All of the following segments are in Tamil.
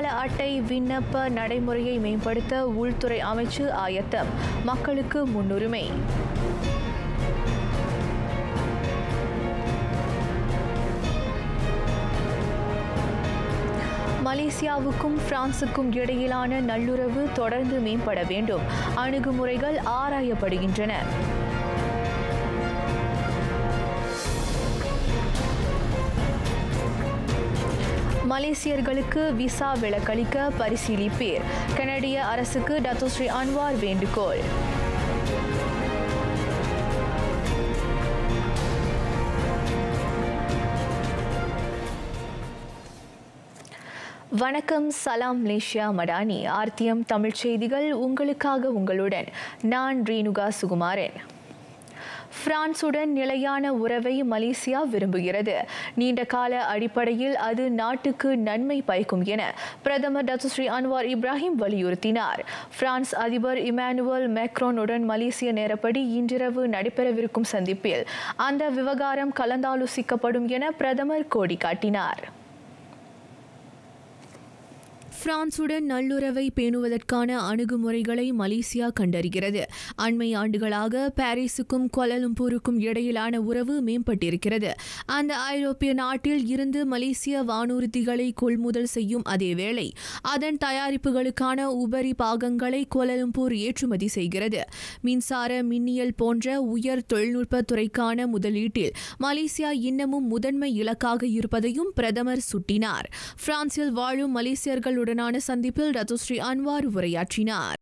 அட்டை விண்ணப்ப நடைமுறையை மேம்படுத்த உள்துறை அமைச்சு ஆயத்தம். மக்களுக்கு முன்னுரிமை. மலேசியாவுக்கும் பிரான்சுக்கும் இடையிலான நல்லுறவு தொடர்ந்து மேம்பட வேண்டும். அணுகுமுறைகள் ஆராயப்படுகின்றன. மலேசியர்களுக்கு விசா விலக்களிக்க பரிசீலிப்பீர். கனடிய அரசுக்கு டத்தோஸ்ரீ அன்வார் வேண்டுகோள். வணக்கம். சலாம் மலேசியா மடானி. ஆர்த்தியம் தமிழ் செய்திகள் உங்களுக்காக. உங்களுடன் நான் ரேணுகா சுகுமாரன். பிரான்சுடன் நிலையான உறவை மலேசியா விரும்புகிறது. நீண்ட கால அடிப்படையில் அது நாட்டுக்கு நன்மை பயக்கும் என பிரதமர் டத்தோஸ்ரீ அன்வார் இப்ராஹிம் வலியுறுத்தினார். பிரான்ஸ் அதிபர் இமானுவேல் மேக்ரோனுடன் மலேசிய நேரப்படி இன்றிரவு நடைபெறவிருக்கும் சந்திப்பில் அந்த விவகாரம் கலந்தாலோசிக்கப்படும் என பிரதமர் கோடி காட்டினார். பிரான்சுடன் நல்லுறவை பேணுவதற்கான அணுகுமுறைகளை மலேசியா கண்டறிகிறது. அண்மை ஆண்டுகளாக பாரிஸுக்கும் கோலாலம்பூருக்கும் இடையிலான உறவு மேம்பட்டிருக்கிறது. அந்த ஐரோப்பிய நாட்டில் இருந்து மலேசிய வானூர்திகளை கொள்முதல் செய்யும் அதேவேளை அதன் தயாரிப்புகளுக்கான உபரி பாகங்களை கோலாலம்பூர் ஏற்றுமதி செய்கிறது. மின்சார, மின்னியல் போன்ற உயர் தொழில்நுட்ப துறைக்கான முதலீட்டில் மலேசியா இன்னமும் முதன்மை இலக்காக இருப்பதையும் பிரதமர் சுட்டினார். பிரான்சில் வாழும் மலேசியர்களுடன் சந்திப்பில் டத்தோஸ்ரீ அன்வார் உரையாற்றினார்.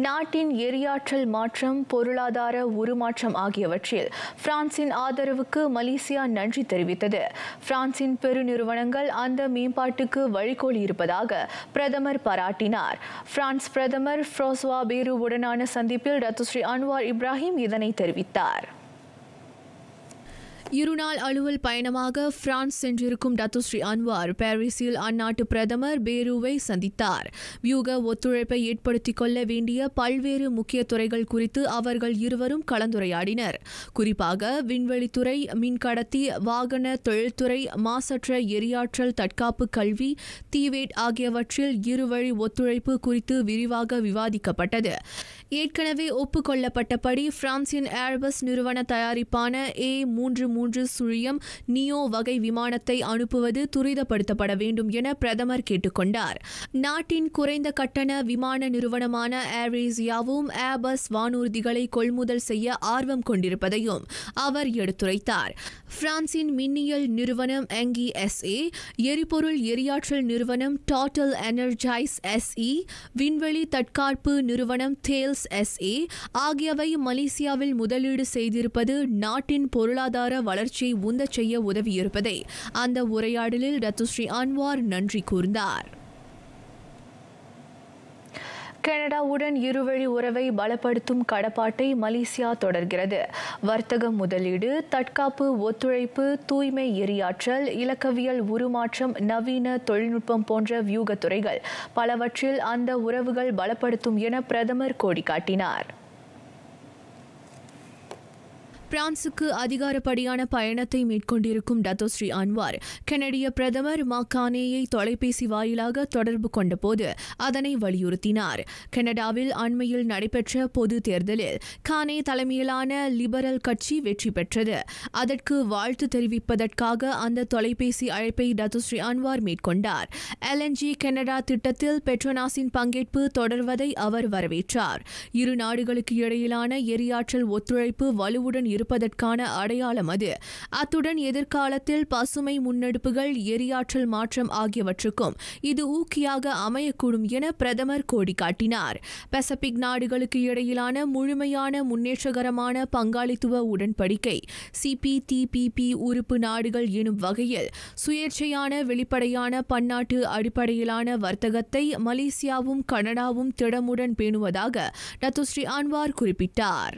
நாட்டின் எரியாற்றல் மாற்றம், பொருளாதார உருமாற்றம் ஆகியவற்றில் பிரான்சின் ஆதரவுக்கு மலேசியா நன்றி தெரிவித்தது. பிரான்சின் பெருநிறுவனங்கள் அந்த மேம்பாட்டுக்கு வழிகோலி இருப்பதாக பிரதமர் பாராட்டினார். பிரான்ஸ் பிரதமர் ஃப்ரான்சுவா பேருவுடனான சந்திப்பில் டத்தோஸ்ரீ அன்வார் இப்ராஹிம் இதனை தெரிவித்தார். இருநாள் அலுவல் பயணமாக பிரான்ஸ் சென்றிருக்கும் டத்தோஸ்ரீ அன்வார் பாரிஸில் அந்நாட்டு பிரதமர் பேருவை சந்தித்தார். வியூக ஒத்துழைப்பை ஏற்படுத்திக் கொள்ள வேண்டிய பல்வேறு முக்கிய துறைகள் குறித்து அவர்கள் இருவரும் கலந்துரையாடினர். குறிப்பாக விண்வெளித்துறை, மின்கடத்தி, வாகன தொழில்துறை, மாசற்ற எரியாற்றல், தற்காப்பு, கல்வி, தீவேட் ஆகியவற்றில் இருவழி ஒத்துழைப்பு குறித்து விரிவாக விவாதிக்கப்பட்டது. ஏற்கனவே ஒப்புக்கொள்ளப்பட்டபடி பிரான்சின் ஏர்பஸ் நிறுவன தயாரிப்பான A330 நியோ வகை விமானத்தை அனுப்புவது துரிதப்படுத்தப்பட வேண்டும் என பிரதமர் கேட்டுக்கொண்டார். நாட்டின் குறைந்த கட்டண விமான நிறுவனமான ஏர்ஏசியாவும் ஏர்பஸ் வானூர்திகளை கொள்முதல் செய்ய ஆர்வம் கொண்டிருப்பதையும் அவர் எடுத்துரைத்தார். பிரான்சின் மின்னியல் நிறுவனம் எங்கி SA, எரிபொருள் எரியாற்றல் நிறுவனம் டாட்டல் எனர்ஜைஸ் SE, விண்வெளி தற்காப்பு நிறுவனம் தேல்ஸ் SA ஆகியவை மலேசியாவில் முதலீடு செய்திருப்பது நாட்டின் பொருளாதார வளர்ச்சியை உந்தச் செய்ய உதவியிருப்பதை அந்த உரையாடலில் டத்தோஸ்ரீ அன்வார் நன்றி கூர்ந்தார். கனடாவுடன் இருவழி உறவை பலப்படுத்தும் கடப்பாட்டை மலேசியா தொடர்கிறது. வர்த்தக முதலீடு, தற்காப்பு ஒத்துழைப்பு, தூய்மை எரியாற்றல், இலக்கவியல் உருமாற்றம், நவீன தொழில்நுட்பம் போன்ற வியூக துறைகள் பலவற்றில் அந்த உறவுகள் பலப்படுத்தும் என பிரதமர் கோடி காட்டினார். பிரான்சுக்கு அதிகாரப்படியான பயணத்தை மேற்கொண்டிருக்கும் டத்தோஸ்ரீ அன்வார் கனடிய பிரதமர் மக்கானேயை தொலைபேசி வாயிலாக தொடர்பு கொண்டபோது அதனை வலியுறுத்தினார். கனடாவில் அண்மையில் நடைபெற்ற பொது தேர்தலில் கானே தலைமையிலான லிபரல் கட்சி வெற்றி பெற்றது. அதற்கு வாழ்த்து தெரிவிப்பதற்காக அந்த தொலைபேசி அழைப்பை டத்தோஸ்ரீ அன்வார் மேற்கொண்டார். LNG கனடா திட்டத்தில் பெட்ரோனாஸின் பங்கேற்பு தொடர்வதை அவர் வரவேற்றார். இரு நாடுகளுக்கு இடையிலான எரியாற்றல் ஒத்துழைப்பு வலுவுடன் இருப்பதற்கான அடையாளம் அது. அத்துடன் எதிர்காலத்தில் பசுமை முன்னெடுப்புகள், எரியாற்றல் மாற்றம் ஆகியவற்றுக்கும் இது ஊக்கியாக அமையக்கூடும் என பிரதமர் கோடி காட்டினார். பசிபிக் நாடுகளுக்கு இடையிலான முழுமையான முன்னேற்றகரமான பங்காளித்துவ உடன்படிக்கை CPTPP உறுப்பு நாடுகள் எனும் வகையில் சுயேட்சையான, வெளிப்படையான, பன்னாட்டு அடிப்படையிலான வர்த்தகத்தை மலேசியாவும் கனடாவும் திடமுடன் பேணுவதாக டத்தோஸ்ரீ அன்வார் குறிப்பிட்டார்.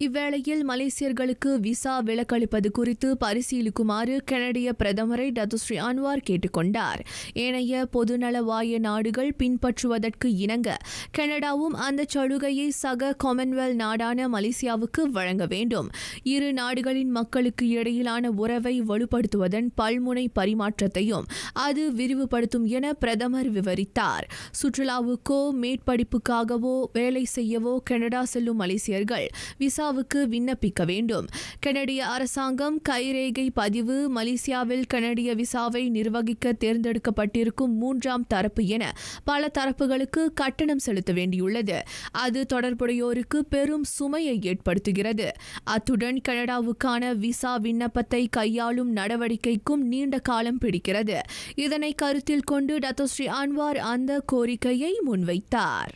இவ்வேளையில் மலேசியர்களுக்கு விசா விலக்களிப்பது குறித்து பரிசீலிக்குமாறு கனடிய பிரதமரை டத்துஸ்ரீ அன்வார் கேட்டுக்கொண்டார். ஏனைய பொதுநலவாய நாடுகள் பின்பற்றுவதற்கு இணங்க கனடாவும் அந்த சலுகையை சக காமன்வெல்த் நாடான மலேசியாவுக்கு வழங்க வேண்டும். இரு நாடுகளின் மக்களுக்கு இடையிலான உறவை வலுப்படுத்துவதன் பல்முனை பரிமாற்றத்தையும் அது விரிவுபடுத்தும் என பிரதமர் விவரித்தார். சுற்றுலாவுக்கோ மேற்படிப்புக்காகவோ வேலை செய்யவோ கனடா செல்லும் மலேசியர்கள் விசாவுக்கு விண்ணப்பிக்க வேண்டும். கனடிய அரசாங்கம் கைரேகை பதிவு, மலேசியாவில் கனடிய விசாவை நிர்வகிக்க தேர்ந்தெடுக்கப்பட்டிருக்கும் மூன்றாம் தரப்பு என பல தரப்புகளுக்கு கட்டணம் செலுத்த வேண்டியுள்ளது. அது தொடர்புடையோருக்கு பெரும் சுமையை ஏற்படுத்துகிறது. அத்துடன் கனடாவுக்கான விசா விண்ணப்பத்தை கையாளும் நடவடிக்கைக்கும் நீண்ட காலம் பிடிக்கிறது. இதனை கருத்தில் கொண்டு டத்துஸ்ரீ அன்வார் அந்த கோரிக்கையை முன்வைத்தார்.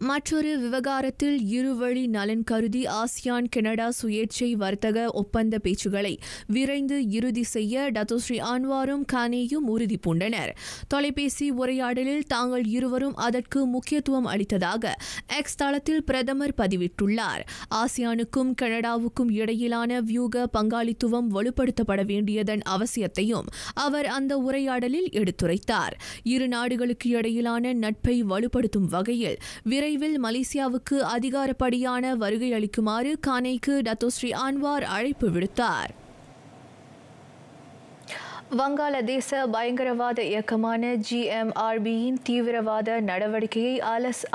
மற்றொரு விவகாரத்தில் இருவழி நலன் கருதி ஆசியான் கனடா சுயேட்சை வர்த்தக ஒப்பந்த பேச்சுகளை விரைந்து இறுதி செய்ய டத்துஸ்ரீ அன்வாரும் கானேயும் உறுதி பூண்டனர். தொலைபேசி உரையாடலில் தாங்கள் இருவரும் அதற்கு முக்கியத்துவம் அளித்ததாக எக்ஸ் தளத்தில் பிரதமர் பதிவிட்டுள்ளார். ஆசியானுக்கும் கனடாவுக்கும் இடையிலான வியூக பங்காளித்துவம் வலுப்படுத்தப்பட வேண்டியதன் அவசியத்தையும் அவர் அந்த உரையாடலில் எடுத்துரைத்தார். இரு நாடுகளுக்கு இடையிலான நட்பை வலுப்படுத்தும் வகையில் விரைவில் மலேசியாவுக்கு அதிகாரப்படியான வருகை அளிக்குமாறு கானேக்கு டத்துஸ்ரீ அன்வார் அழைப்பு விடுத்தார். வங்காளதேச பயங்கரவாத இயக்கமான GMRBயின் தீவிரவாத நடவடிக்கையை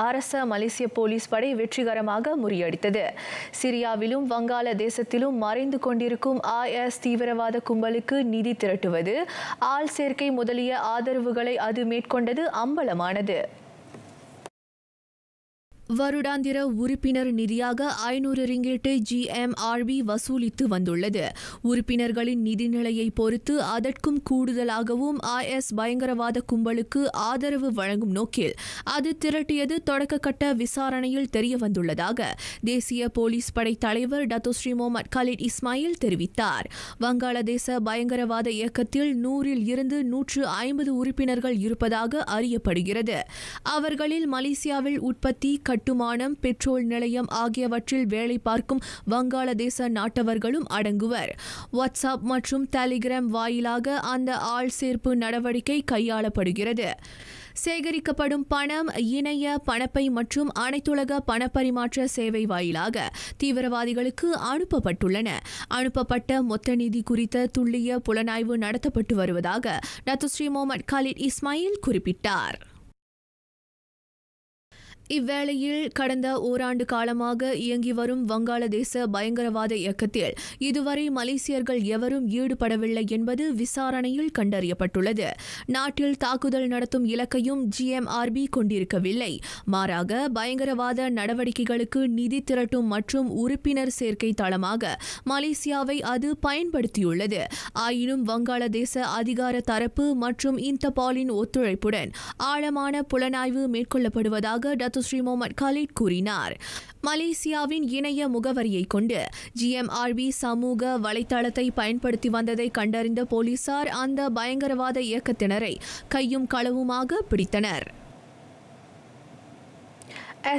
அரச மலேசிய போலீஸ் படை வெற்றிகரமாக முறியடித்தது. சிரியாவிலும் வங்காளதேசத்திலும் மறைந்து கொண்டிருக்கும் IS தீவிரவாத கும்பலுக்கு நிதி திரட்டுவது, ஆள் சேர்க்கை முதலிய ஆதரவுகளை அது மேற்கொண்டது அம்பலமானது. வருடாந்திர உறுப்பினர் நிதியாக 500 ரிங்கெட்டை GMRB வசூலித்து வந்துள்ளது. உறுப்பினர்களின் நிதிநிலையை பொறுத்து அதற்கும் கூடுதலாகவும் IS பயங்கரவாத கும்பலுக்கு ஆதரவு வழங்கும் நோக்கில் அது திரட்டியது தொடக்கக்கட்ட விசாரணையில் தெரியவந்துள்ளதாக தேசிய போலீஸ் படை தலைவர் டத்துஸ்ரீ முகமது கலீட் இஸ்மாயில் தெரிவித்தார். வங்காளதேச பயங்கரவாத இயக்கத்தில் 100 இருந்து 150 உறுப்பினர்கள் இருப்பதாக அறியப்படுகிறது. அவர்களில் மலேசியாவில் உற்பத்தி, கட்டுமானம், பெட்ரோல் நிலையம் ஆகியவற்றில் வேலை பார்க்கும் வங்காளதேச நாட்டவர்களும் அடங்குவர். வாட்ஸ்அப் மற்றும் டெலிகிராம் வாயிலாக அந்த ஆள் சேர்ப்பு நடவடிக்கை கையாளப்படுகிறது. சேகரிக்கப்படும் பணம் இணைய பணப்பை மற்றும் அனைத்துலக பணப்பரிமாற்ற சேவை வாயிலாக தீவிரவாதிகளுக்கு அனுப்பப்பட்டுள்ளன. அனுப்பப்பட்ட மொத்த நிதி குறித்த துல்லிய புலனாய்வு நடத்தப்பட்டு வருவதாக டத்துஸ்ரீ முகமது கலீட் இஸ்மாயில் குறிப்பிட்டார். இவ்வேளையில் கடந்த ஓராண்டு காலமாக இயங்கி வரும் வங்காளதேச பயங்கரவாத இயக்கத்தில் இதுவரை மலேசியர்கள் எவரும் ஈடுபடவில்லை என்பது விசாரணையில் கண்டறியப்பட்டுள்ளது. நாட்டில் தாக்குதல் நடத்தும் இலக்கையும் GMRB கொண்டிருக்கவில்லை. மாறாக பயங்கரவாத நடவடிக்கைகளுக்கு நிதி திரட்டும் மற்றும் உறுப்பினர் சேர்க்கை தளமாக மலேசியாவை அது பயன்படுத்தியுள்ளது. ஆயினும் வங்காளதேச அதிகார தரப்பு மற்றும் இன்டர்பாலின் ஒத்துழைப்புடன் ஆழமான புலனாய்வு மேற்கொள்ளப்படுவதாக டத்துஸ்ரீ முகமது கலீட் கூறினார். மலேசியாவின் இணைய முகவரியை கொண்டு GMRB சமூக வலைத்தளத்தை பயன்படுத்தி வந்ததை கண்டறிந்த போலீசார் அந்த பயங்கரவாத இயக்கத்தினரை கையும் களவுமாக பிடித்தனர்.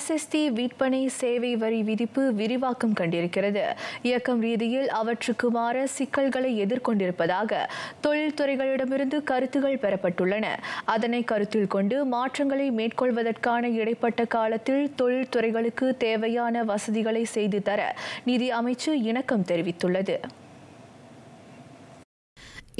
SST விற்பனை சேவை வரி விதிப்பு விரிவாக்கம் கண்டிருக்கிறது. இயக்கம் ரீதியில் அவற்றுக்கு மாற சிக்கல்களை எதிர்கொண்டிருப்பதாக தொழில்துறைகளிடமிருந்து கருத்துகள் பெறப்பட்டுள்ளன. அதனை கருத்தில் கொண்டு மாற்றங்களை மேற்கொள்வதற்கான இடைப்பட்ட காலத்தில் தொழில்துறைகளுக்கு தேவையான வசதிகளை செய்து தர நிதி அமைச்சு இணக்கம் தெரிவித்துள்ளது.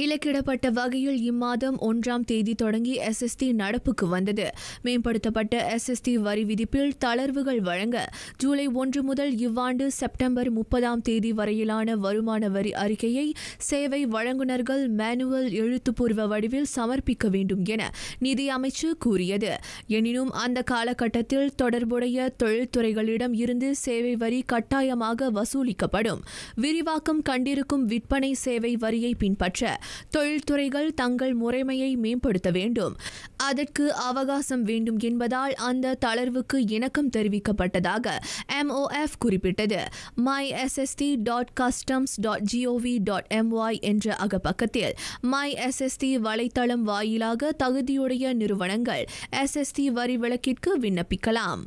இலக்கிடப்பட்ட வகையில் இம்மாதம் 1ஆம் தேதி தொடங்கி SST நடப்புக்கு வந்தது. மேம்படுத்தப்பட்ட SST வரி விதிப்பில் தளர்வுகள் வழங்க ஜூலை 1 முதல் இவ்வாண்டு செப்டம்பர் 30ஆம் தேதி வரையிலான வருமான வரி அறிக்கையை சேவை வழங்குநர்கள் மேனுவல் எழுத்துப்பூர்வ வடிவில் சமர்ப்பிக்க வேண்டும் என நிதி அமைச்சு கூறியது. எனினும் அந்த காலகட்டத்தில் தொடர்புடைய தொழில்துறைகளிடம் இருந்து சேவை வரி கட்டாயமாக வசூலிக்கப்படும். விரிவாக்கம் கண்டிருக்கும் விற்பனை சேவை வரியை பின்பற்ற தொழில்துறைகள் தங்கள் முறைமையை மேம்படுத்த வேண்டும். அதற்கு அவகாசம் வேண்டும் என்பதால் அந்த தளர்வுக்கு இணக்கம் தெரிவிக்கப்பட்டதாக MOF குறிப்பிட்டது. mysst.customs.gov.my என்ற அகப்பக்கத்தில் MySST வலைத்தளம் வாயிலாக தகுதியுடைய நிறுவனங்கள் SST வரி விலக்கிற்கு விண்ணப்பிக்கலாம்.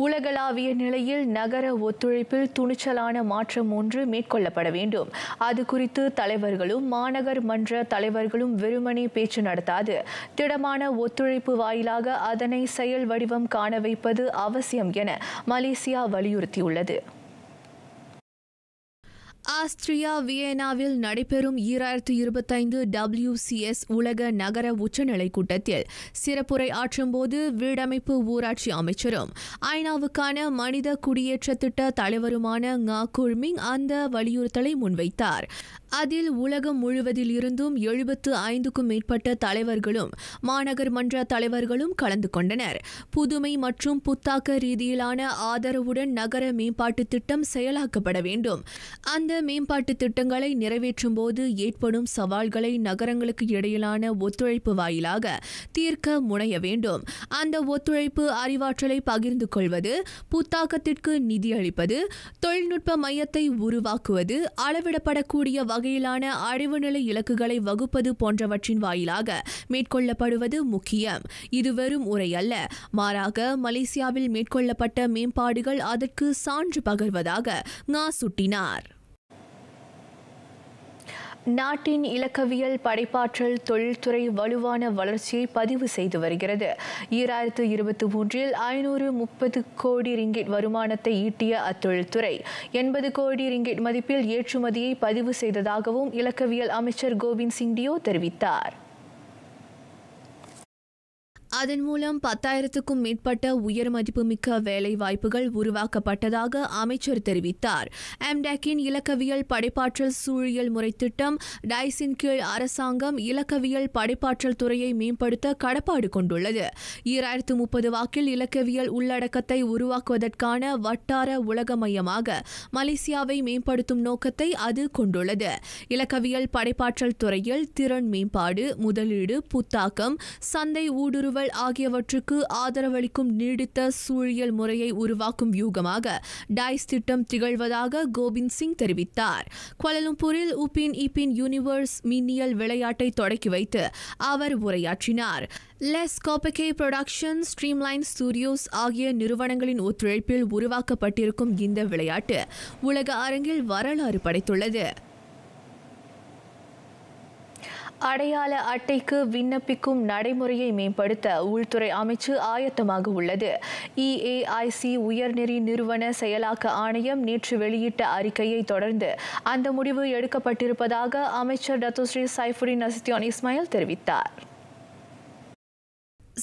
உலகளாவிய நிலையில் நகர ஒத்துழைப்பில் துணிச்சலான மாற்றம் ஒன்று மேற்கொள்ளப்பட வேண்டும். அது குறித்து தலைவர்களும் மாநகர் மன்ற தலைவர்களும் வெறுமனே பேச்சு நடத்தாது திடமான ஒத்துழைப்பு வாயிலாக அதனை செயல் வடிவம் காண வைப்பது அவசியம் என மலேசியா வலியுறுத்தியுள்ளது. ஆஸ்திரியா வியன்னாவில் நடைபெறும் 2025 WCS உலக நகர உச்சநிலை கூட்டத்தில் சிறப்புரை ஆற்றும்போது வீடமைப்பு ஊராட்சி அமைச்சரும் ஐநாவுக்கான மனித குடியேற்ற திட்ட தலைவருமான ngா குர்மிங் அந்த வலியுறுத்தலை முன்வைத்தார். அதில் உலகம் முழுவதில் இருந்தும் 75க்கும் மேற்பட்ட தலைவர்களும் மாநகர் மன்ற தலைவர்களும் கலந்து கொண்டனர். புதுமை மற்றும் புத்தாக்க ரீதியிலான ஆதரவுடன் நகர மேம்பாட்டு திட்டம் செயலாக்கப்பட வேண்டும். அந்த மேம்பாட்டு திட்டங்களை நிறைவேற்றும் போது ஏற்படும் சவால்களை நகரங்களுக்கு இடையிலான ஒத்துழைப்பு வாயிலாக தீர்க்க முனைய வேண்டும். அந்த ஒத்துழைப்பு அறிவாற்றலை பகிர்ந்து கொள்வது, புத்தாக்கத்திற்கு நிதியளிப்பது, தொழில்நுட்ப மையத்தை உருவாக்குவது, அளவிடப்படக்கூடிய வகையிலான அழிவுநிலை இலக்குகளை வகுப்பது போன்றவற்றின் வாயிலாக மேற்கொள்ளப்படுவது முக்கியம். இது வெறும் உரை அல்ல, மாறாக மலேசியாவில் மேற்கொள்ளப்பட்ட மேம்பாடுகள் அதற்கு சான்று பகர்வதாக ngா சுட்டினார். நாட்டின் இலக்கவியல் படைப்பாற்றல் தொழில்துறை வலுவான வளர்ச்சியை பதிவு செய்து வருகிறது. 2023இல் 530 கோடி ரிங்கிட் வருமானத்தை ஈட்டிய அத்தொழில்துறை 80 கோடி ரிங்கிட் மதிப்பில் ஏற்றுமதியை பதிவு செய்ததாகவும் இலக்கவியல் அமைச்சர் கோவிந்த் சிங் டியோ தெரிவித்தார். அதன் மூலம் 10,000க்கும் மேற்பட்ட உயர் மதிப்புமிக்க வேலை வாய்ப்புகள் உருவாக்கப்பட்டதாக அமைச்சர் தெரிவித்தார். எம்டெக்கின் இலக்கவியல் படைப்பாற்றல் சூழியல் முறை திட்டம் டைஸின் கீழ் அரசாங்கம் இலக்கவியல் படைப்பாற்றல் துறையை மேம்படுத்த கடப்பாடு கொண்டுள்ளது. 2030 வாக்கில் இலக்கவியல் உள்ளடக்கத்தை உருவாக்குவதற்கான வட்டார உலக மையமாக மலேசியாவை மேம்படுத்தும் நோக்கத்தை அது கொண்டுள்ளது. இலக்கவியல் படைப்பாற்றல் துறையில் திறன் மேம்பாடு, முதலீடு, புத்தாக்கம், சந்தை ஊடுருவல் ஆகியவற்றுக்கு ஆதரவளிக்கும் நீடித்த சூழியல் முறையை உருவாக்கும் வியூகமாக டைஸ் திட்டம் திகழ்வதாக கோவிந்த் சிங் தெரிவித்தார். கோலாலம்பூரில் உபின் யூனிவர்ஸ் மின்னியல் விளையாட்டை தொடக்கி வைத்து அவர் உரையாற்றினார். லெஸ் கோபகே புரொடக்ஷன், ஸ்ட்ரீம்லைன் ஸ்டுடியோஸ் ஆகிய நிறுவனங்களின் ஒத்துழைப்பில் உருவாக்கப்பட்டிருக்கும் இந்த விளையாட்டு உலக அரங்கில் வரலாறு படைத்துள்ளது. அடையாள அட்டைக்கு விண்ணப்பிக்கும் நடைமுறையை மேம்படுத்த உள்துறை அமைச்சு ஆயத்தமாக உள்ளது. EAIC உயர்நெறி நிறுவன செயலாக்க ஆணையம் நேற்று வெளியிட்ட அறிக்கையை தொடர்ந்து அந்த முடிவு எடுக்கப்பட்டிருப்பதாக அமைச்சர் டத்தோஸ்ரீ சைஃபுடின் நசித்தியான் இஸ்மாயில் தெரிவித்தார்.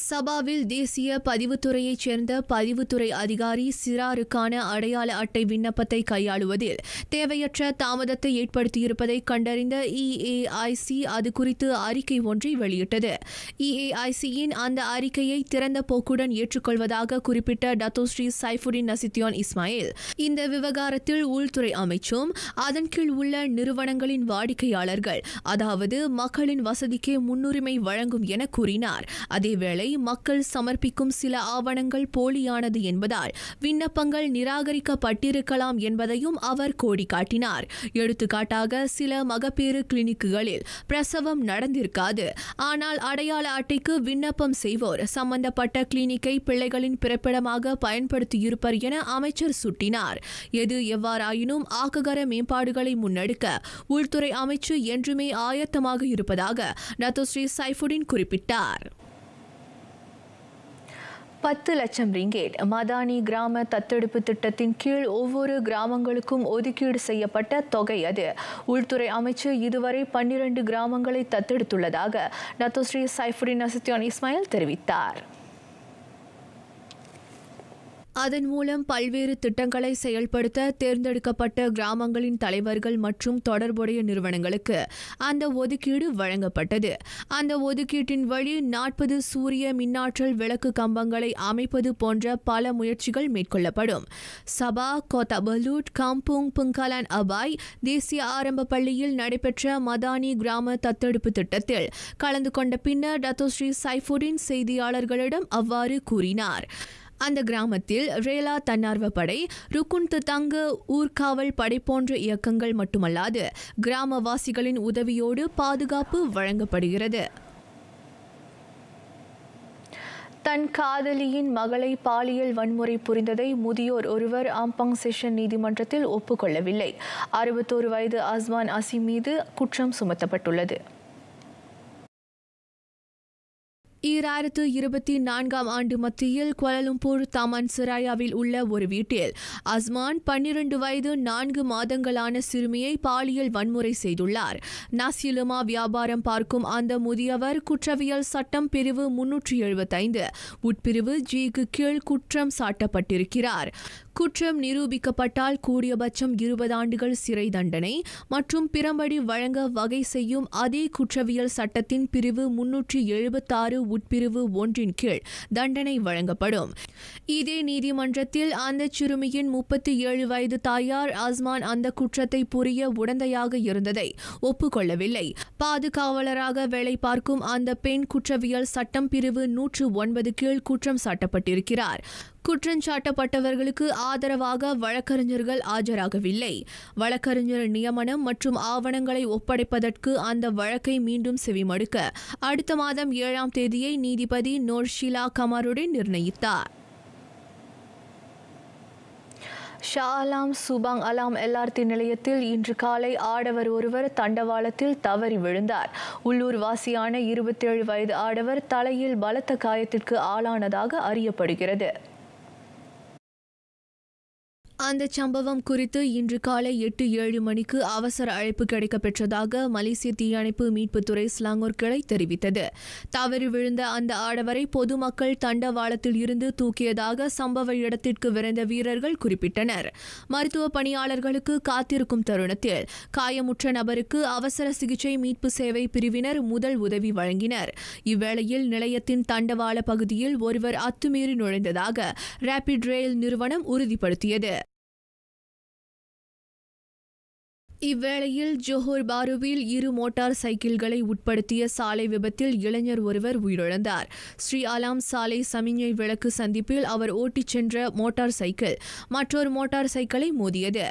சபாவில் தேசிய பதிவுத்துறையைச் சேர்ந்த பதிவுத்துறை அதிகாரி சிறாருக்கான அடையாள அட்டை விண்ணப்பத்தை கையாளுவதில் தேவையற்ற தாமதத்தை ஏற்படுத்தியிருப்பதை கண்டறிந்த EAIC அது குறித்து அறிக்கை ஒன்றை வெளியிட்டது. EAICயின் அந்த அறிக்கையை திறந்த போக்குடன் ஏற்றுக்கொள்வதாக குறிப்பிட்ட டத்தோஸ்ரீ சைஃபுடின் நசித்தியான் இஸ்மாயில், இந்த விவகாரத்தில் உள்துறை அமைச்சும் அதன் கீழ் உள்ள நிறுவனங்களின் வாடிக்கையாளர்கள், அதாவது மக்களின் வசதிக்கே முன்னுரிமை வழங்கும் என கூறினார். அதேவேளை மக்கள் சமர்ப்பிக்கும் சில ஆவணங்கள் போலியானது என்பதால் விண்ணப்பங்கள் நிராகரிக்கப்பட்டிருக்கலாம் என்பதையும் அவர் கோடி காட்டினார். எடுத்துக்காட்டாக, சில மகப்பேறு கிளினிக்குகளில் பிரசவம் நடந்திருக்காது. ஆனால் அடையாள அட்டைக்கு விண்ணப்பம் செய்வோர் சம்பந்தப்பட்ட கிளினிக்கை பிள்ளைகளின் பிறப்பிடமாக பயன்படுத்தியிருப்பர் என அமைச்சர் சுட்டினார். எது எவ்வாறாயினும் ஆக்ககர மேம்பாடுகளை முன்னெடுக்க உள்துறை அமைச்சு என்றுமே ஆயத்தமாக இருப்பதாக டத்தோஸ்ரீ சைஃபுடின் குறிப்பிட்டார். 10 லட்சம் ரிங்கேட் மதானி கிராம தத்தெடுப்பு திட்டத்தின் கீழ் ஒவ்வொரு கிராமங்களுக்கும் ஒதுக்கீடு செய்யப்பட்ட தொகை அது. உள்துறை அமைச்சு இதுவரை 12 கிராமங்களை தத்தெடுத்துள்ளதாக டத்தோஸ்ரீ சைஃபுடின் நசித்தியான் இஸ்மாயில் தெரிவித்தார். அதன் மூலம் பல்வேறு திட்டங்களை செயல்படுத்த தேர்ந்தெடுக்கப்பட்ட கிராமங்களின் தலைவர்கள் மற்றும் தொடர்புடைய நிறுவனங்களுக்கு அந்த ஒதுக்கீடு வழங்கப்பட்டது. அந்த ஒதுக்கீட்டின் வழி 40 சூரிய மின்னாற்றல் விளக்கு கம்பங்களை அமைப்பது போன்ற பல முயற்சிகள் மேற்கொள்ளப்படும். சபா, கோத்தா பலூட், காம்புங், புங்காலான் அபாய் தேசிய ஆரம்ப பள்ளியில் நடைபெற்ற மதானி கிராம தத்தெடுப்பு திட்டத்தில் கலந்து கொண்ட பின்னர் டத்தோஸ்ரீ சைஃபுடின் செய்தியாளர்களிடம் அவ்வாறு கூறினார். அந்த கிராமத்தில் ரேலா தன்னார்வ படை, ருக்குன் தங்கு ஊர்காவல் படை போன்ற இயக்கங்கள் மட்டுமல்லாது கிராமவாசிகளின் உதவியோடு பாதுகாப்பு வழங்கப்படுகிறது. தன் காதலியின் மகளை பாலியல் வன்முறை புரிந்ததை முதியோர் ஒருவர் ஆம்பங் செஷன் நீதிமன்றத்தில் ஒப்புக்கொள்ளவில்லை. 61 வயது அஸ்மான் அசீம் மீது குற்றம் சுமத்தப்பட்டுள்ளது. 2024 ஆண்டு மத்தியில் குவாலலும்பூர் தாமான் சிராயாவில் உள்ள ஒரு வீட்டில் அஸ்மான் 12 வயது 4 மாதங்களான சிறுமியை பாலியல் வன்முறை செய்துள்ளார். நசிலுமா வியாபாரம் பார்க்கும் அந்த முதியவர் குற்றவியல் சட்டம் பிரிவு 375 உட்பிரிவு ஜிக்கு கீழ் குற்றம் சாட்டப்பட்டிருக்கிறார். குற்றம் நிரூபிக்கப்பட்டால் கூடியபட்சம் 20 ஆண்டுகள் சிறை தண்டனை மற்றும் பிறம்படி வழங்க வகை செய்யும் அதே குற்றவியல் சட்டத்தின் பிரிவு 376 உட்பிரிவு 1 கீழ் தண்டனை வழங்கப்படும். இதே நீதிமன்றத்தில் அந்த சிறுமியின் 37 வயது தாயார் அஸ்மான் அந்த குற்றத்தை புரிய உடந்தையாக இருந்ததை ஒப்புக்கொள்ளவில்லை. பாதுகாவலராக வேலை பார்க்கும் அந்த பெண் குற்றவியல் சட்டம் பிரிவு 109 கீழ் குற்றம் சாட்டப்பட்டிருக்கிறார். குற்றஞ்சாட்டப்பட்டவர்களுக்கு ஆதரவாக வழக்கறிஞர்கள் ஆஜராகவில்லை. வழக்கறிஞர் நியமனம் மற்றும் ஆவணங்களை ஒப்படைப்பதற்கு அந்த வழக்கை மீண்டும் செவிமடுக்க அடுத்த மாதம் 7ஆம் தேதியை நீதிபதி நோர்ஷிலா கமாருடன் நிர்ணயித்தார். ஷா அலாம் சுபாங் அலாம் எல்ஆர்டி நிலையத்தில் இன்று காலை ஆடவர் ஒருவர் தண்டவாளத்தில் தவறி விழுந்தார். உள்ளூர் வாசியான 27 வயது ஆடவர் தலையில் பலத்த காயத்திற்கு ஆளானதாக அறியப்படுகிறது. அந்த சம்பவம் குறித்து இன்று காலை 8-7 மணிக்கு அவசர அழைப்பு கிடைக்கப்பெற்றதாக மலேசிய தீயணைப்பு மீட்புத்துறை ஸ்லாங்கூர் கிளை தெரிவித்தது. தவறி விழுந்த அந்த ஆடவரை பொதுமக்கள் தண்டவாளத்தில் இருந்து தூக்கியதாக சம்பவ இடத்திற்கு விரைந்த வீரர்கள் குறிப்பிட்டனர். மருத்துவ பணியாளர்களுக்கு காத்திருக்கும் தருணத்தில் காயமுற்ற நபருக்கு அவசர சிகிச்சை மீட்பு சேவை பிரிவினர் முதல் உதவி வழங்கினர். இவ்வேளையில் நிலையத்தின் தண்டவாள பகுதியில் ஒருவர் அத்துமீறி நுழைந்ததாக ரேபிட் ரயில் நிறுவனம் உறுதிப்படுத்தியது. இவ்வேளையில் ஜோஹர் பாருவில் 2 மோட்டார் சைக்கிள்களை உட்படுத்திய சாலை விபத்தில் இளைஞர் ஒருவர் உயிரிழந்தார். ஸ்ரீ அலாம் சாலை சமிஞ்ஞை விளக்கு சந்திப்பில் அவர் ஓட்டிச் சென்ற மோட்டார் சைக்கிள் மற்றொரு மோட்டார் சைக்கிளை மோதியது.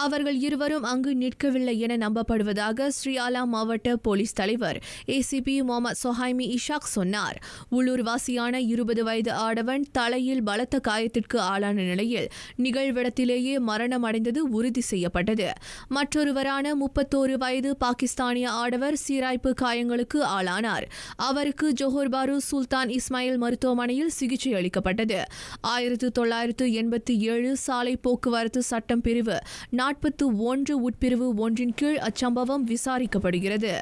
அவர்கள் இருவரும் அங்கு நிற்கவில்லை என நம்பப்படுவதாக ஸ்ரீ அலாம் மாவட்ட போலீஸ் தலைவர் ஏசிபி முகமது சொஹைமி இஷாக் சொன்னார். உள்ளூர் வாசியான 20 வயது ஆடவன் தலையில் பலத்த காயத்திற்கு ஆளான நிலையில் நிகழ்விடத்திலேயே மரணமடைந்தது உறுதி செய்யப்பட்டது. மற்றொரு 31 வயது பாகிஸ்தானிய ஆடவர் சீராய்ப்பு காயங்களுக்கு ஆளானார். அவருக்கு ஜோஹர் பாரு சுல்தான் இஸ்மாயில் மருத்துவமனையில் சிகிச்சை அளிக்கப்பட்டது. 1987 சாலை போக்குவரத்து சட்டம் பிரிவு 41 உட்பிரிவு 1 கீழ் அச்சம்பவம் விசாரிக்கப்படுகிறது.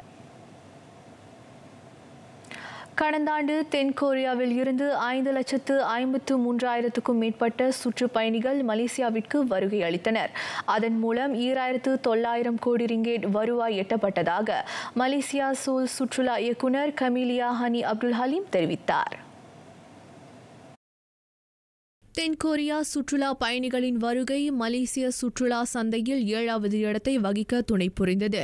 கடந்த ஆண்டு தென்கொரியாவில் இருந்து 5,53,000க்கும் மேற்பட்ட சுற்றுப்பயணிகள் மலேசியாவிற்கு வருகை அளித்தனர். அதன் மூலம் 2,900 கோடி ரிங்கேட் வருவாய் எட்டப்பட்டதாக மலேசியா சோல் சுற்றுலா இயக்குநர் கமிலியா ஹனி அப்துல் ஹலீம் தெரிவித்தார். தென்கொரியா சுற்றுலா பயணிகளின் வருகை மலேசிய சுற்றுலா சந்தையில் 7வது இடத்தை வகிக்க துணை புரிந்தது.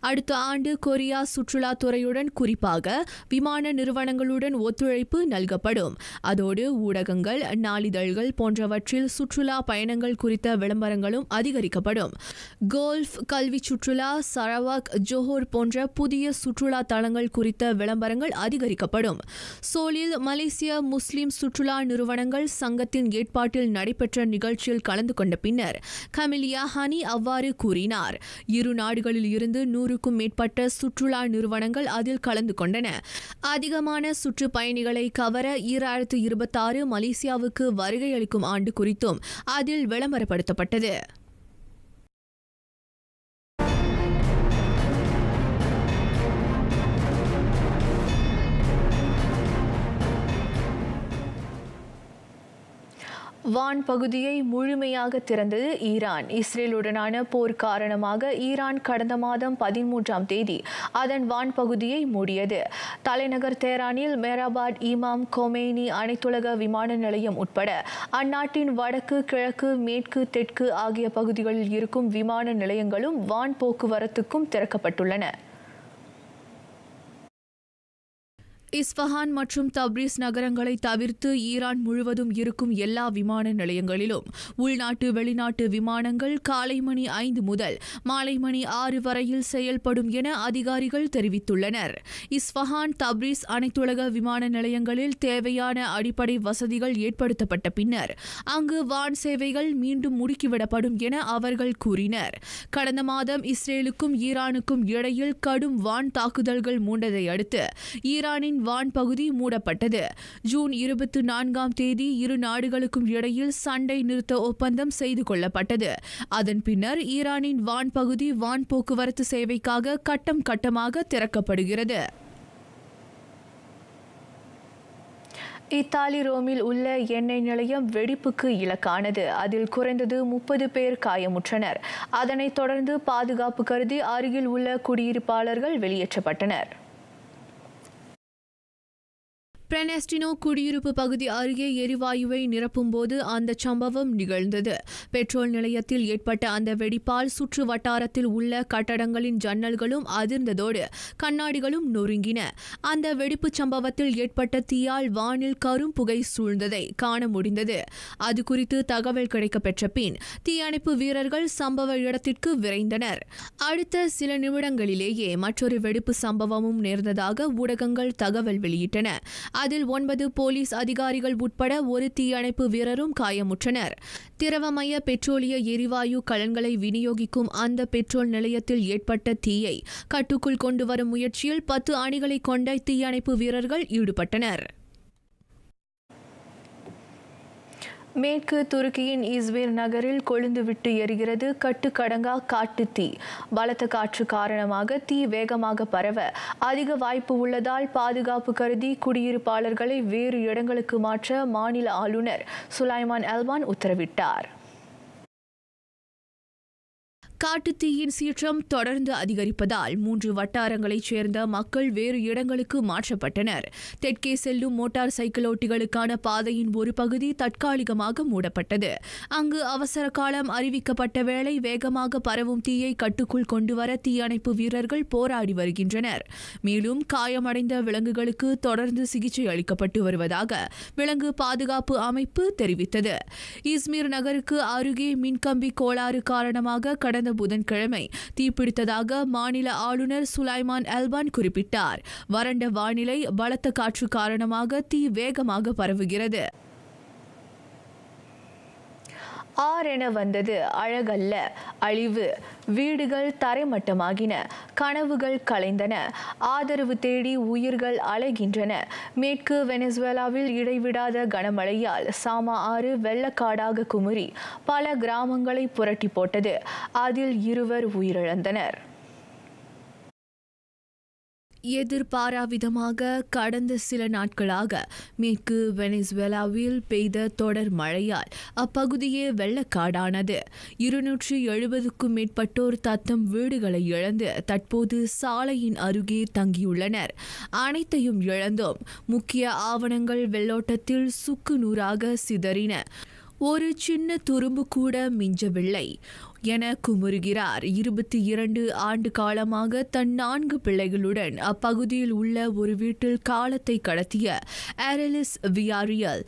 அடுத்த ஆண்டு கொரியா சுற்றுலா துறையுடன் குறிப்பாக விமான நிறுவனங்களுடன் ஒத்துழைப்பு நல்கப்படும். அதோடு ஊடகங்கள், நாளிதழ்கள் போன்றவற்றில் சுற்றுலா பயணங்கள் குறித்த விளம்பரங்களும் அதிகரிக்கப்படும். கோல்ஃப், கல்வி சுற்றுலா, சரவாக், ஜோஹர் போன்ற புதிய சுற்றுலா தளங்கள் குறித்த விளம்பரங்கள் அதிகரிக்கப்படும். சோலில் மலேசிய முஸ்லிம் சுற்றுலா நிறுவனங்கள் சங்கத்தின் ஏற்பாட்டில் நடைபெற்ற நிகழ்ச்சியில் கலந்து கொண்ட பின்னர் கமிலியா ஹனி அவ்வாறு கூறினார். 2 நாடுகளில் இருந்து 100க்கும் மேற்பட்ட சுற்றுலா நிறுவனங்கள் அதில் கலந்து கொண்டன. அதிகமான சுற்றுப்பயணிகளை கவர 2026 மலேசியாவுக்கு வருகை அளிக்கும் ஆண்டு குறித்தும் அதில் விளம்பரப்படுத்தப்பட்டது. வான் பகுதியை முழுமையாக திறந்தது ஈரான். இஸ்ரேலுடனான போர் காரணமாக ஈரான் கடந்த மாதம் 13ஆம் தேதி அதன் வான் பகுதியை மூடியது. தலைநகர் தெஹ்ரானில் மெஹ்ராபாத் இமாம் கொமேனி அனைத்துலக விமான நிலையம் உட்பட அந்நாட்டின் வடக்கு, கிழக்கு, மேற்கு, தெற்கு ஆகிய பகுதிகளில் இருக்கும் விமான நிலையங்களும் வான் போக்குவரத்துக்கும் திறக்கப்பட்டுள்ளன. இஸ்ஃபஹான் மற்றும் தப்ரீஸ் நகரங்களை தவிர்த்து ஈரான் முழுவதும் இருக்கும் எல்லா விமான நிலையங்களிலும் உள்நாட்டு வெளிநாட்டு விமானங்கள் காலை மணி 5 முதல் மாலை மணி 6 வரையில் செயல்படும் என அதிகாரிகள் தெரிவித்துள்ளனர். இஸ்ஃபஹான், தப்ரீஸ் அனைத்துலக விமான நிலையங்களில் தேவையான அடிப்படை வசதிகள் ஏற்படுத்தப்பட்ட பின்னர் அங்கு வான் சேவைகள் மீண்டும் முடுக்கிவிடப்படும் என அவர்கள் கூறினர். கடந்த மாதம் இஸ்ரேலுக்கும் ஈரானுக்கும் இடையில் கடும் வான் தாக்குதல்கள் மூண்டதை அடுத்து ஈரானின் வான் பகுதி மூடப்பட்டது. ஜூன் 24ஆம் தேதி இரு நாடுகளுக்கும் இடையில் சண்டை நிறுத்த ஒப்பந்தம் செய்து கொள்ளப்பட்டது. அதன் பின்னர் ஈரானின் வான் பகுதி வான் போக்குவரத்து சேவைக்காக கட்டம் கட்டமாக திறக்கப்படுகிறது. இத்தாலி ரோமில் உள்ள எண்ணெய் நிலையம் வெடிப்புக்கு இலக்கானது. அதில் குறைந்தது 30 பேர் காயமுற்றனர். அதனைத் தொடர்ந்து பாதுகாப்பு கருதி அருகில் உள்ள குடியிருப்பாளர்கள் வெளியேற்றப்பட்டனர். பிரெனஸ்டினோ குடியிருப்பு பகுதி அருகே எரிவாயுவை நிரப்பும்போது அந்த சம்பவம் நிகழ்ந்தது. பெட்ரோல் நிலையத்தில் ஏற்பட்ட அந்த வெடிப்பால் சுற்று வட்டாரத்தில் உள்ள கட்டடங்களின் ஜன்னல்களும் அதிர்ந்ததோடு கண்ணாடிகளும் நொறுங்கின. அந்த வெடிப்பு சம்பவத்தில் ஏற்பட்ட தீயால் வானில் கரும் புகை சூழ்ந்ததை காண முடிந்தது. அது குறித்து தகவல் கிடைக்கப்பெற்ற பின் தீயணைப்பு வீரர்கள் சம்பவ இடத்திற்கு விரைந்தனர். அடுத்த சில நிமிடங்களிலேயே மற்றொரு வெடிப்பு சம்பவமும் நேர்ந்ததாக ஊடகங்கள் தகவல் வெளியிட்டன. அதில் 9 போலீஸ் அதிகாரிகள் உட்பட ஒரு தீயணைப்பு வீரரும் காயமுற்றனர். திரவமய பெட்ரோலிய எரிவாயு கலன்களை விநியோகிக்கும் அந்த பெட்ரோல் நிலையத்தில் ஏற்பட்ட தீயை கட்டுக்குள் கொண்டுவரும் முயற்சியில் 10 அணிகளை கொண்ட தீயணைப்பு வீரர்கள் ஈடுபட்டனர். மேற்கு துருக்கியின் இஸ்மீர் நகரில் கொழுந்துவிட்டு எரிகிறது கட்டுக்கடங்கா காட்டு தீ. பலத்த காற்று காரணமாக தீ வேகமாக பரவ அதிக வாய்ப்பு உள்ளதால் பாதுகாப்பு கருதி குடியிருப்பாளர்களை வேறு இடங்களுக்கு மாற்ற மாநில ஆளுநர் சுலைமான் அல்பான் உத்தரவிட்டார். காட்டுத்தீயின் சீற்றம் தொடர்ந்து அதிகரிப்பதால் 3 வட்டாரங்களைச் சேர்ந்த மக்கள் வேறு இடங்களுக்கு மாற்றப்பட்டனர். தெற்கே செல்லும் மோட்டார் சைக்கிளோட்டிகளுக்கான பாதையின் ஒரு பகுதி தற்காலிகமாக மூடப்பட்டது. அங்கு அவசர காலம் அறிவிக்கப்பட்ட வேளை வேகமாக பரவும் தீயை கட்டுக்குள் கொண்டுவர தீயணைப்பு வீரர்கள் போராடி வருகின்றனர். மேலும் காயமடைந்த விலங்குகளுக்கு தொடர்ந்து சிகிச்சை அளிக்கப்பட்டு வருவதாக விலங்கு பாதுகாப்பு அமைப்பு தெரிவித்தது. இஸ்மீர் நகருக்கு அருகே மின்கம்பி கோளாறு காரணமாக கடந்த புதன்கிழமை தீப்பிடித்ததாக மாநில ஆளுநர் சுலைமான் அல்பான் குறிப்பிட்டார். வறண்ட வானிலை, பலத்த காற்று காரணமாக தீ வேகமாக பரவுகிறது. ஆரென வந்தது அழகல்ல அழிவு. வீடுகள் தரைமட்டமாகின, கனவுகள் கலைந்தன, ஆதரவு தேடி உயிர்கள் அலைகின்றன. மேற்கு வெனிசுவேலாவில் இடைவிடாத கனமழையால் சாமா ஆறு வெள்ளக்காடாக குமுறி பல கிராமங்களை புரட்டி போட்டது. அதில் 2 உயிரிழந்தனர். எதிர்பாராவிதமாக கடந்த சில நாட்களாக மேற்கு வெனிசுவேலாவில் பெய்த தொடர் மழையால் அப்பகுதியே வெள்ளக்காடானது. 270க்கும் மேற்பட்டோர் தத்தம் வீடுகளை இழந்து தற்போது சாலையின் அருகே தங்கியுள்ளனர். அனைத்தையும் இழந்தோம். முக்கிய ஆவணங்கள் வெள்ளோட்டத்தில் சுக்கு நூறாக சிதறின. ஒரு சின்ன துரும்பு கூட மிஞ்சவில்லை என குமுறுகிறார். 22 ஆண்டு காலமாக தன் 4 பிள்ளைகளுடன் அப்பகுதியில் உள்ள ஒரு வீட்டில் காலத்தை கடத்திய ஆரெலிஸ் வியாரியல்.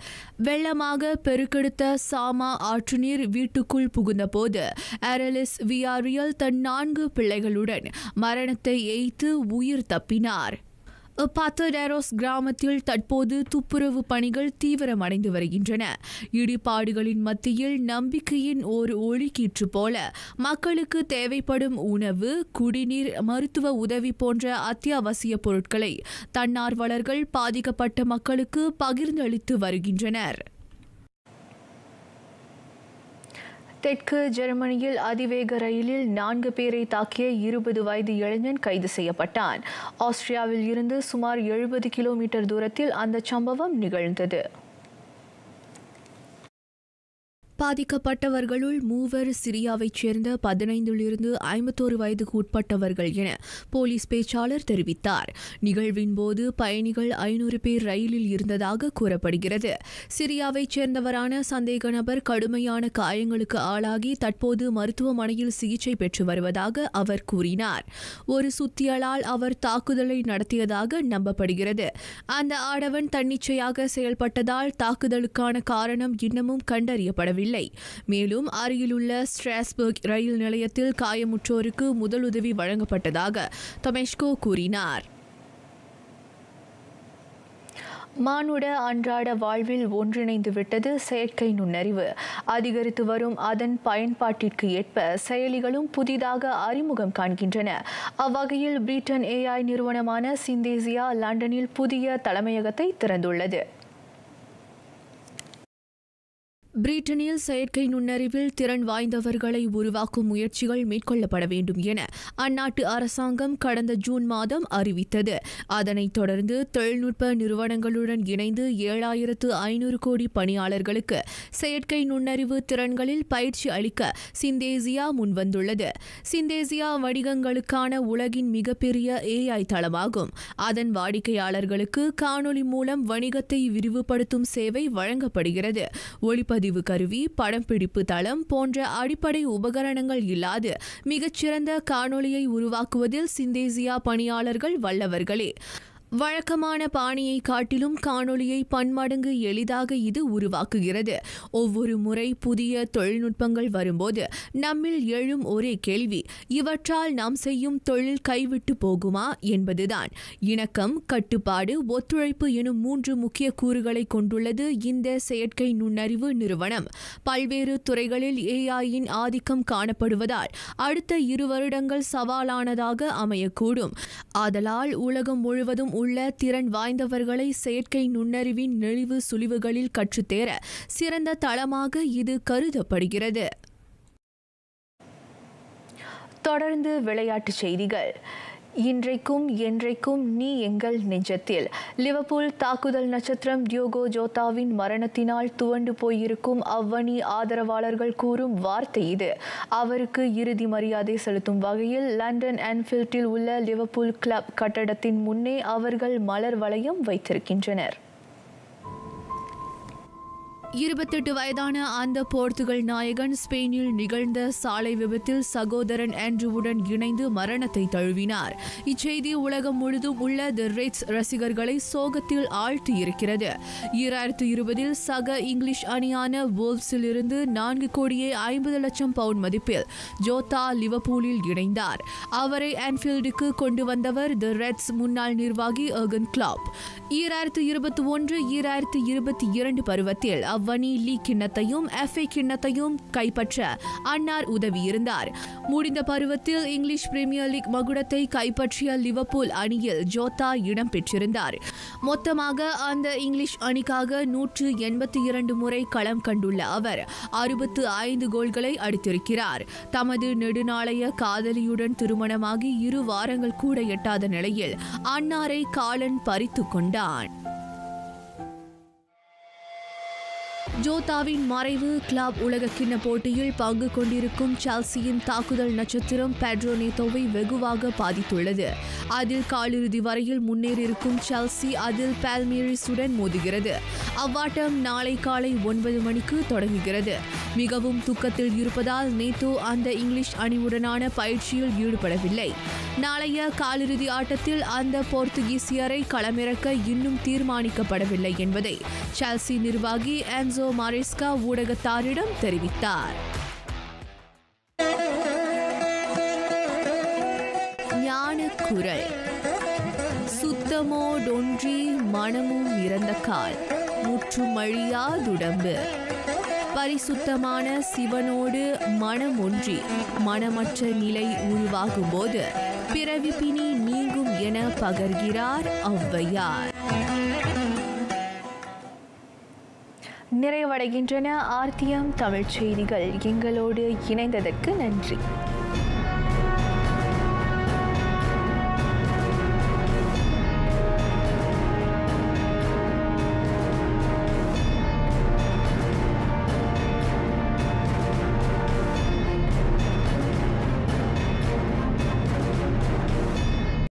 வெள்ளமாக பெருக்கெடுத்த சாமா ஆற்று நீர் வீட்டுக்குள் புகுந்தபோது ஆரெலிஸ் வியாரியல் தன் 4 பிள்ளைகளுடன் மரணத்தை எய்த்து உயிர் தப்பினார். பாத்தடேரோஸ் கிராமத்தில் தற்போது துப்புரவு பணிகள் தீவிரமடைந்து வருகின்றன. இடிபாடுகளின் மத்தியில் நம்பிக்கையின் ஒரு ஒளிக்கீற்று போல மக்களுக்கு தேவைப்படும் உணவு, குடிநீர், மருத்துவ உதவி போன்ற அத்தியாவசிய பொருட்களை தன்னார்வலர்கள் பாதிக்கப்பட்ட மக்களுக்கு பகிர்ந்தளித்து வருகின்றனர். தெற்கு ஜெர்மனியில் அதிவேக ரயிலில் 4 பேரை தாக்கிய 20 வயது இளைஞன் கைது செய்யப்பட்டான். ஆஸ்திரியாவில் இருந்து சுமார் 70 கிலோமீட்டர் தூரத்தில் அந்த சம்பவம் நிகழ்ந்தது. பாதிக்கப்பட்டவர்களுள் 3 சிரியாவைச் சேர்ந்த 15 51 வயதுக்கு உட்பட்டவர்கள் என போலீஸ் பேச்சாளர் தெரிவித்தார். நிகழ்வின் போது பயணிகள் 500 பேர் ரயிலில் இருந்ததாக கூறப்படுகிறது. சிரியாவைச் சேர்ந்தவரான சந்தேக நபர் கடுமையான காயங்களுக்கு ஆளாகி தற்போது மருத்துவமனையில் சிகிச்சை பெற்று வருவதாக அவர் கூறினார். ஒரு சுத்தியலால் அவர் தாக்குதலை நடத்தியதாக நம்பப்படுகிறது. அந்த ஆடவன் தன்னிச்சையாக செயல்பட்டதால் தாக்குதலுக்கான காரணம் இன்னமும் கண்டறியப்படவில்லை. மேலும் அருகிலுள்ள ஸ்ட்ராஸ்பர்க் ரயில் நிலையத்தில் காயமுற்றோருக்கு முதலுதவி வழங்கப்பட்டதாக டொமெஸ்கோ கூறினார். மானுட அன்றாட வாழ்வில் ஒன்றிணைந்து விட்டது செயற்கை நுண்ணறிவு. அதிகரித்து வரும் அதன் பயன்பாட்டிற்கு ஏற்ப செயலிகளும் புதிதாக அறிமுகம் காண்கின்றன. அவ்வகையில் பிரிட்டன் AI நிறுவனமான சிந்தேசியா லண்டனில் புதிய தலைமையகத்தை திறந்துள்ளது. பிரிட்டனில் செயற்கை நுண்ணறிவில் திறன் வாய்ந்தவர்களை உருவாக்கும் முயற்சிகள் மேற்கொள்ளப்பட வேண்டும் என அந்நாட்டு அரசாங்கம் கடந்த ஜூன் மாதம் அறிவித்தது. அதனைத் தொடர்ந்து தொழில்நுட்ப நிறுவனங்களுடன் இணைந்து 7500 கோடி பணியாளர்களுக்கு செயற்கை நுண்ணறிவு திறன்களில் பயிற்சி அளிக்க சிந்தேசியா முன்வந்துள்ளது. சிந்தேசியா வணிகங்களுக்கான உலகின் மிகப்பெரிய AI தளமாகும். அதன் வாடிக்கையாளர்களுக்கு காணொலி மூலம் வணிகத்தை விரிவுபடுத்தும் சேவை வழங்கப்படுகிறது. ஒளிப்பதிவு கருவி, படம்பிடிப்பு தளம் போன்ற அடிப்படை உபகரணங்கள் இல்லாது மிகச்சிறந்த காணொளியை உருவாக்குவதில் சிந்தேசியா பணியாளர்கள் வல்லவர்களே. வழக்கமான பாணியை காட்டிலும் காணொளியை பன்மடங்கு எளிதாக இது உருவாக்குகிறது. ஒவ்வொரு முறை புதிய தொழில்நுட்பங்கள் வரும்போது நம்மில் எழும் ஒரே கேள்வி, இவற்றால் நாம் செய்யும் தொழில் கைவிட்டு போகுமா என்பதுதான். இணக்கம், கட்டுப்பாடு, ஒத்துழைப்பு எனும் 3 முக்கிய கூறுகளை கொண்டுள்ளது இந்த செயற்கை நுண்ணறிவு நிறுவனம். பல்வேறு துறைகளில் AIயின் ஆதிக்கம் காணப்படுவதால் அடுத்த 2 வருடங்கள் சவாலானதாக அமையக்கூடும். ஆதலால் உலகம் முழுவதும் உள்ள திறன் வாய்ந்தவர்களை செயற்கை நுண்ணறிவின் நெளிவு சுழிவுகளில் கற்றுத்தேர சிறந்த தளமாக இது கருதப்படுகிறது. தொடர்ந்து விளையாட்டுச் செய்திகள். இன்றைக்கும் என்றைக்கும் நீ எங்கள் நெஞ்சத்தில். லிவர்பூல் தாக்குதல் நட்சத்திரம் டியோகோ ஜோட்டாவின் மரணத்தினால் துவண்டு போயிருக்கும் அவ்வணி ஆதரவாளர்கள் கூறும் வார்த்தை இது. அவருக்கு இறுதி மரியாதை செலுத்தும் வகையில் லண்டன் ஆன்ஃபீல்டில் உள்ள லிவர்பூல் கிளப் கட்டடத்தின் முன்னே அவர்கள் மலர் வளையம் வைத்திருக்கின்றனர். 28 வயதான அந்த போர்த்துகல் நாயகன் ஸ்பெயினில் நிகழ்ந்த சாலை விபத்தில் சகோதரன் ஆண்ட்ரூவுடன் இணைந்து மரணத்தை தழுவினார். இச்செய்தி உலகம் முழுதும் உள்ள தி ரெட்ஸ் ரசிகர்களை சோகத்தில் ஆழ்த்தியிருக்கிறது. 2020 சக இங்கிலீஷ் அணியான வோல்வ்ஸில் இருந்து 4 கோடியே 50 லட்சம் பவுண்ட் மதிப்பில் ஜோட்டா லிவர்பூலில் இணைந்தார். அவரை ஆன்ஃபீல்டுக்கு கொண்டு வந்தவர் தி ரெட்ஸ் முன்னாள் நிர்வாகி எர்கன் கிளாப். 2021-2022 பருவத்தில் அவ்வணி லீக் கிண்ணத்தையும் FA கிண்ணத்தையும் கைப்பற்ற அன்னார் உதவியிருந்தார். முடிந்த பருவத்தில் இங்கிலீஷ் பிரீமியர் லீக் மகுடத்தை கைப்பற்றிய லிவர்பூல் அணியில் ஜோட்டா இடம் பெற்றிருந்தார். மொத்தமாக அந்த இங்கிலீஷ் அணிக்காக 182 முறை களம் கண்டுள்ள அவர் 65 கோல்களை அடித்திருக்கிறார். தமது நெடுநாளைய காதலியுடன் திருமணமாகி 2 வாரங்கள் கூட எட்டாத நிலையில் அன்னாரை காலன் பறித்து கொண்டான். ஜோட்டாவின் மறைவு கிளப் உலகக்கிண்ண போட்டியில் பங்கு கொண்டிருக்கும் செல்சியின் தாக்குதல் நட்சத்திரம் பெட்ரோ நேட்டோவை வெகுவாக பாதித்துள்ளது. அதில் காலிறுதி வரையில் முன்னேறியிருக்கும் செல்சி அதில் பால்மீரிஸுடன் மோதுகிறது. அவ்வாட்டம் நாளை காலை 9 மணிக்கு தொடங்குகிறது. மிகவும் துக்கத்தில் இருப்பதால் நேட்டோ அந்த இங்கிலீஷ் அணியுடனான பயிற்சியில் ஈடுபடவில்லை. நாளைய காலிறுதி ஆட்டத்தில் அந்த போர்த்துகீசியரை களமிறக்க இன்னும் தீர்மானிக்கப்படவில்லை என்பதை செல்சி நிர்வாகி என்சோ மாரேஸ்கா ஊடகத்தாரிடம் தெரிவித்தார். ஞானக்குரல். சுத்தமோடொன்றி மனமும் இறந்த கால் முற்றுமழியாதுடம்பு. பரிசுத்தமான சிவனோடு மனம் ஒன்றி மனமற்ற நிலை உருவாகும் போது பிறவி பிணி நீங்கும் என பகர்கிறார் ஔவையார். நிறைவடைகின்றன RTM தமிழ் செய்திகள். எங்களோடு இணைந்ததற்கு நன்றி.